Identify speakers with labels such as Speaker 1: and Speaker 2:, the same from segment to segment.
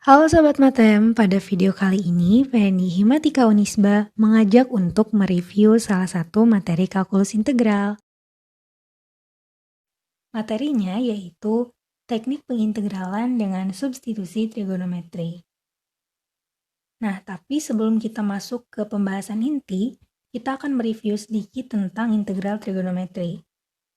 Speaker 1: Halo Sobat Matem, pada video kali ini Feni Himatika Unisba mengajak untuk mereview salah satu materi kalkulus integral. Materinya yaitu teknik pengintegralan dengan substitusi trigonometri. Nah, tapi sebelum kita masuk ke pembahasan inti, kita akan mereview sedikit tentang integral trigonometri.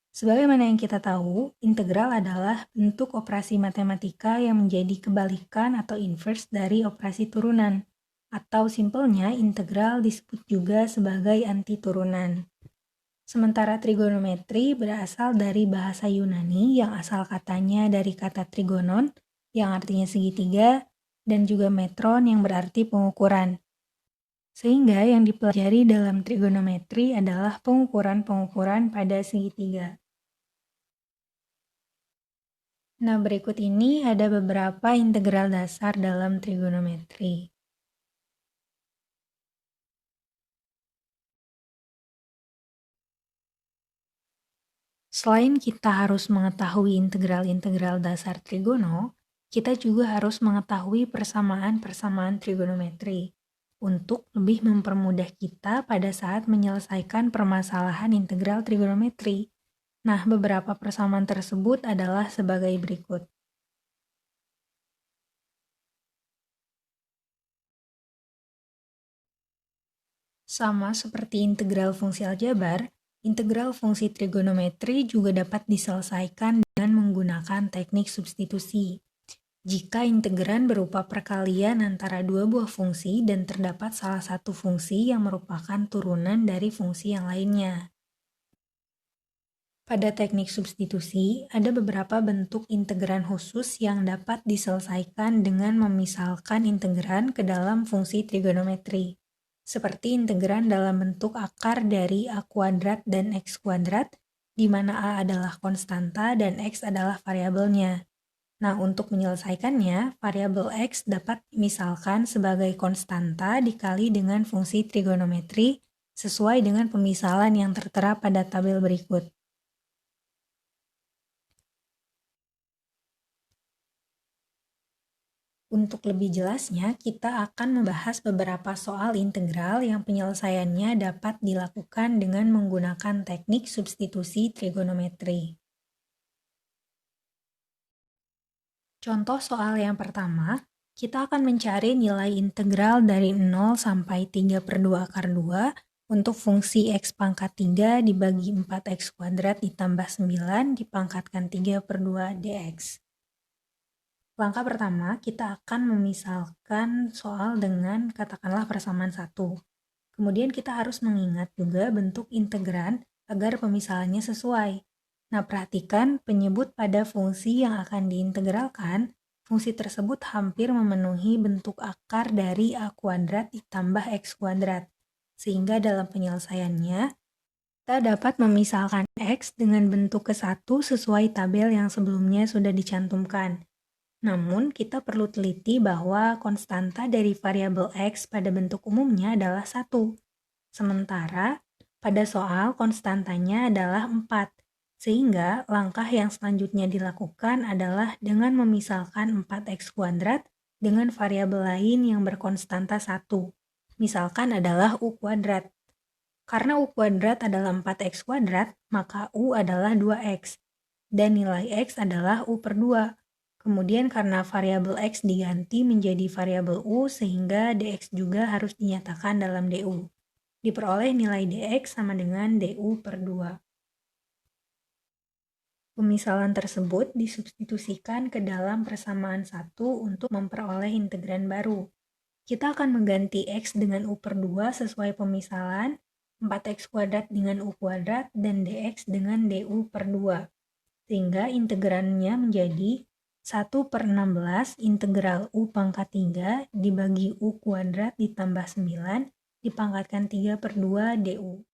Speaker 1: Sebagaimana yang kita tahu, integral adalah bentuk operasi matematika yang menjadi kebalikan atau inverse dari operasi turunan. Atau simpelnya, integral disebut juga sebagai antiturunan. Sementara trigonometri berasal dari bahasa Yunani yang asal katanya dari kata trigonon, yang artinya segitiga, dan juga metron yang berarti pengukuran. Sehingga yang dipelajari dalam trigonometri adalah pengukuran-pengukuran pada segitiga. Nah, berikut ini ada beberapa integral dasar dalam trigonometri. Selain kita harus mengetahui integral-integral dasar trigono, kita juga harus mengetahui persamaan-persamaan trigonometri untuk lebih mempermudah kita pada saat menyelesaikan permasalahan integral trigonometri. Nah, beberapa persamaan tersebut adalah sebagai berikut. Sama seperti integral fungsi aljabar, integral fungsi trigonometri juga dapat diselesaikan dengan menggunakan teknik substitusi. Jika integran berupa perkalian antara dua buah fungsi dan terdapat salah satu fungsi yang merupakan turunan dari fungsi yang lainnya. Pada teknik substitusi, ada beberapa bentuk integran khusus yang dapat diselesaikan dengan memisalkan integran ke dalam fungsi trigonometri. Seperti integran dalam bentuk akar dari A kuadrat dan X kuadrat, di mana A adalah konstanta dan X adalah variabelnya. Nah, untuk menyelesaikannya, variabel X dapat misalkan sebagai konstanta dikali dengan fungsi trigonometri sesuai dengan pemisalan yang tertera pada tabel berikut. Untuk lebih jelasnya, kita akan membahas beberapa soal integral yang penyelesaiannya dapat dilakukan dengan menggunakan teknik substitusi trigonometri. Contoh soal yang pertama, kita akan mencari nilai integral dari 0 sampai 3/2 akar 2 untuk fungsi x pangkat 3 dibagi 4x kuadrat ditambah 9 dipangkatkan 3/2 dx. Langkah pertama, kita akan memisalkan soal dengan katakanlah persamaan 1. Kemudian kita harus mengingat juga bentuk integran agar pemisalannya sesuai. Nah, perhatikan penyebut pada fungsi yang akan diintegralkan. Fungsi tersebut hampir memenuhi bentuk akar dari A kuadrat ditambah X kuadrat. Sehingga dalam penyelesaiannya, kita dapat memisalkan X dengan bentuk ke-1 sesuai tabel yang sebelumnya sudah dicantumkan. Namun, kita perlu teliti bahwa konstanta dari variabel X pada bentuk umumnya adalah 1. Sementara, pada soal konstantanya adalah 4. Sehingga langkah yang selanjutnya dilakukan adalah dengan memisalkan 4x kuadrat dengan variabel lain yang berkonstanta 1. Misalkan adalah U kuadrat. Karena U kuadrat adalah 4x kuadrat, maka U adalah 2x. Dan nilai X adalah U/2. Kemudian karena variabel X diganti menjadi variabel U sehingga dx juga harus dinyatakan dalam du. Diperoleh nilai dx sama dengan du/2. Pemisalan tersebut disubstitusikan ke dalam persamaan 1 untuk memperoleh integran baru. Kita akan mengganti X dengan U/2 sesuai pemisalan, 4X kuadrat dengan U kuadrat, dan dx dengan du/2. Sehingga integrannya menjadi 1/16 integral U pangkat 3 dibagi U kuadrat ditambah 9 dipangkatkan 3/2 du.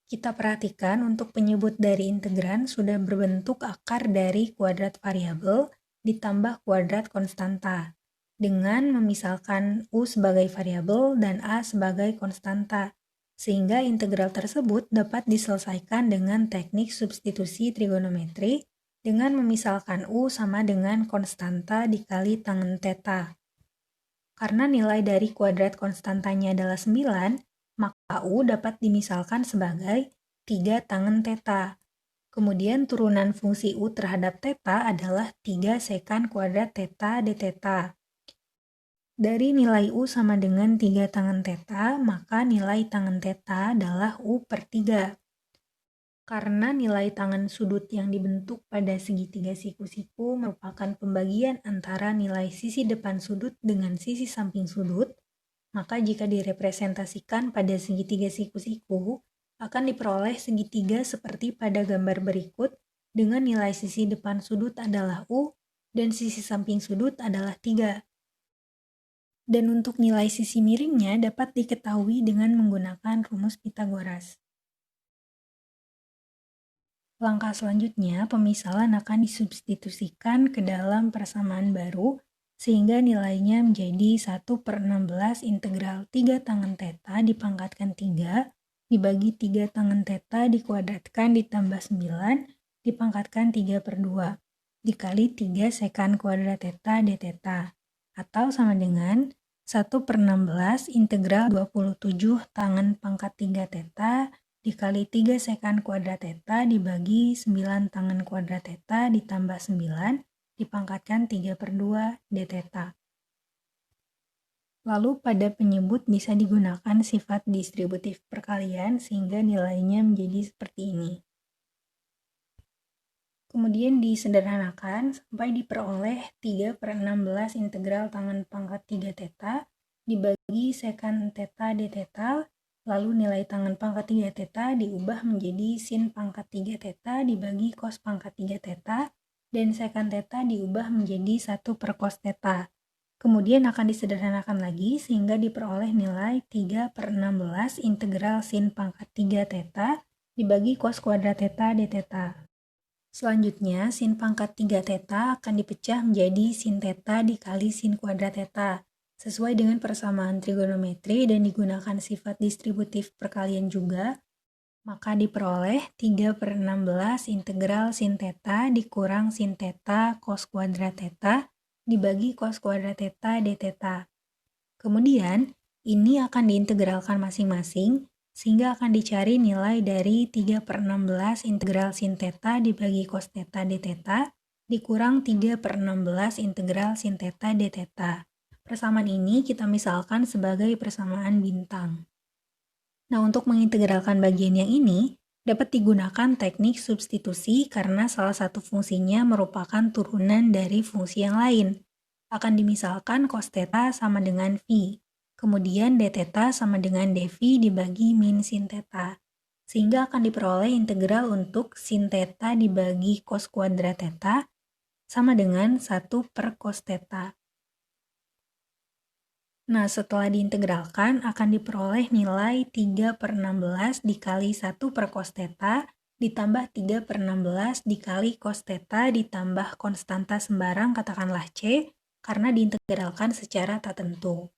Speaker 1: Kita perhatikan untuk penyebut dari integran sudah berbentuk akar dari kuadrat variabel ditambah kuadrat konstanta, dengan memisalkan U sebagai variabel dan A sebagai konstanta, sehingga integral tersebut dapat diselesaikan dengan teknik substitusi trigonometri dengan memisalkan U sama dengan konstanta dikali tangen theta. Karena nilai dari kuadrat konstantanya adalah 9, maka U dapat dimisalkan sebagai 3 tangen theta. Kemudian turunan fungsi U terhadap theta adalah 3 sekan kuadrat theta d theta. Dari nilai U sama dengan 3 tangen theta, maka nilai tangen theta adalah U per 3. Karena nilai tangen sudut yang dibentuk pada segitiga siku-siku merupakan pembagian antara nilai sisi depan sudut dengan sisi samping sudut, maka jika direpresentasikan pada segitiga siku-siku, akan diperoleh segitiga seperti pada gambar berikut dengan nilai sisi depan sudut adalah U dan sisi samping sudut adalah 3. Dan untuk nilai sisi miringnya dapat diketahui dengan menggunakan rumus Pitagoras. Langkah selanjutnya, pemisalan akan disubstitusikan ke dalam persamaan baru, sehingga nilainya menjadi 1/16 integral 3 tangen theta dipangkatkan 3, dibagi 3 tangen theta dikuadratkan ditambah 9, dipangkatkan 3/2, dikali 3 sekan kuadrat theta d theta, atau sama dengan 1/16 integral 27 tangen pangkat 3 theta dikali 3 sekan kuadrat theta dibagi 9 tangen kuadrat theta ditambah 9 dipangkatkan 3/2 d theta. Lalu pada penyebut bisa digunakan sifat distributif perkalian sehingga nilainya menjadi seperti ini. Kemudian disederhanakan sampai diperoleh 3/16 integral tangen pangkat 3 theta dibagi sekan theta d theta. Lalu nilai tangen pangkat 3 theta diubah menjadi sin pangkat 3 theta dibagi cos pangkat 3 theta, dan sekan theta diubah menjadi 1 per cos theta. Kemudian akan disederhanakan lagi sehingga diperoleh nilai 3/16 integral sin pangkat 3 theta dibagi cos kuadrat theta d theta. Selanjutnya, sin pangkat 3 theta akan dipecah menjadi sin theta dikali sin kuadrat theta, sesuai dengan persamaan trigonometri dan digunakan sifat distributif perkalian juga, maka diperoleh 3/16 integral sin theta dikurang sin theta cos kuadrat theta dibagi cos kuadrat theta d theta. Kemudian, ini akan diintegralkan masing-masing, sehingga akan dicari nilai dari 3/16 integral sin theta dibagi cos theta d theta dikurang 3/16 integral sin theta d theta. Persamaan ini kita misalkan sebagai persamaan bintang. Nah, untuk mengintegralkan bagian yang ini, dapat digunakan teknik substitusi karena salah satu fungsinya merupakan turunan dari fungsi yang lain. Akan dimisalkan cos theta sama dengan phi, kemudian d theta sama dengan dv dibagi min sin theta, sehingga akan diperoleh integral untuk sin theta dibagi cos kuadrat theta sama dengan 1 per cos theta. Nah, setelah diintegralkan akan diperoleh nilai 3/16 dikali 1 per cos theta ditambah 3/16 dikali cos theta ditambah konstanta sembarang katakanlah C karena diintegralkan secara tak tentu.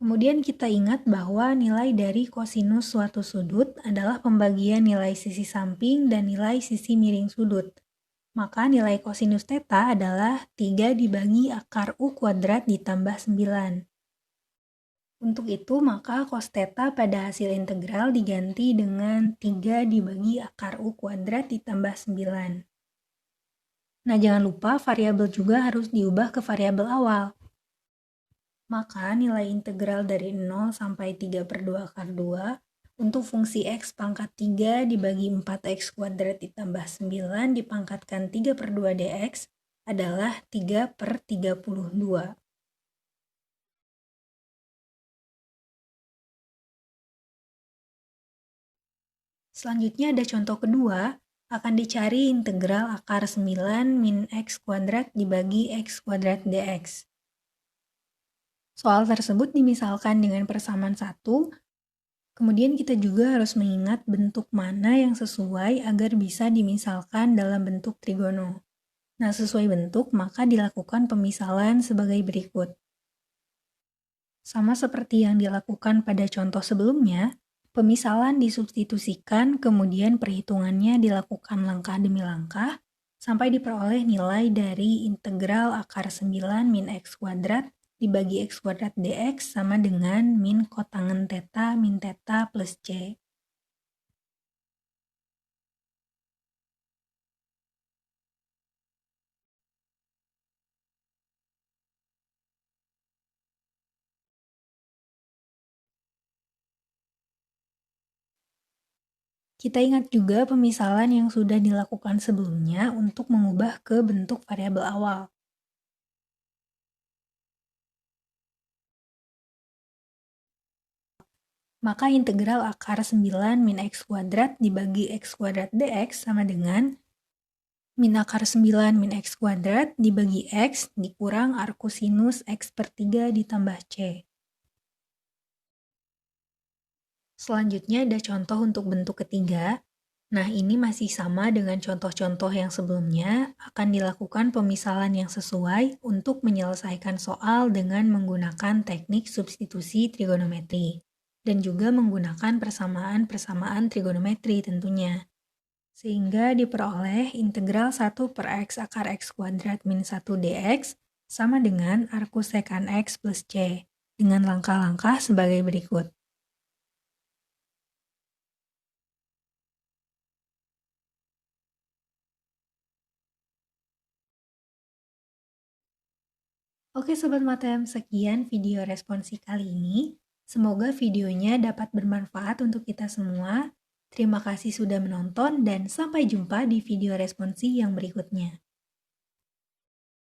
Speaker 1: Kemudian kita ingat bahwa nilai dari kosinus suatu sudut adalah pembagian nilai sisi samping dan nilai sisi miring sudut. Maka nilai kosinus theta adalah 3 dibagi akar U kuadrat ditambah 9. Untuk itu, maka cos theta pada hasil integral diganti dengan 3 dibagi akar U kuadrat ditambah 9. Nah, jangan lupa variabel juga harus diubah ke variabel awal. Maka nilai integral dari 0 sampai 3/2 akar 2 untuk fungsi X pangkat 3 dibagi 4X kuadrat ditambah 9 dipangkatkan 3/2 dx adalah 3/32. Selanjutnya ada contoh kedua, akan dicari integral akar 9 min X kuadrat dibagi X kuadrat dx. Soal tersebut dimisalkan dengan persamaan 1, kemudian kita juga harus mengingat bentuk mana yang sesuai agar bisa dimisalkan dalam bentuk trigono. Nah, sesuai bentuk maka dilakukan pemisalan sebagai berikut. Sama seperti yang dilakukan pada contoh sebelumnya, pemisalan disubstitusikan, kemudian perhitungannya dilakukan langkah demi langkah, sampai diperoleh nilai dari integral akar 9 min X kuadrat dibagi X kuadrat dx sama dengan min kotangen theta min theta plus C. Kita ingat juga pemisalan yang sudah dilakukan sebelumnya untuk mengubah ke bentuk variabel awal. Maka integral akar 9 min X kuadrat dibagi X kuadrat dx sama dengan min akar 9 min X kuadrat dibagi X dikurang arkusinus X per 3 ditambah C. Selanjutnya ada contoh untuk bentuk ketiga. Nah, ini masih sama dengan contoh-contoh yang sebelumnya, akan dilakukan pemisalan yang sesuai untuk menyelesaikan soal dengan menggunakan teknik substitusi trigonometri, dan juga menggunakan persamaan-persamaan trigonometri tentunya. Sehingga diperoleh integral 1 per X akar X kuadrat min 1 dx sama dengan arkusekan X plus C, dengan langkah-langkah sebagai berikut. Oke Sobat Matem, sekian video responsi kali ini. Semoga videonya dapat bermanfaat untuk kita semua. Terima kasih sudah menonton dan sampai jumpa di video responsi yang berikutnya.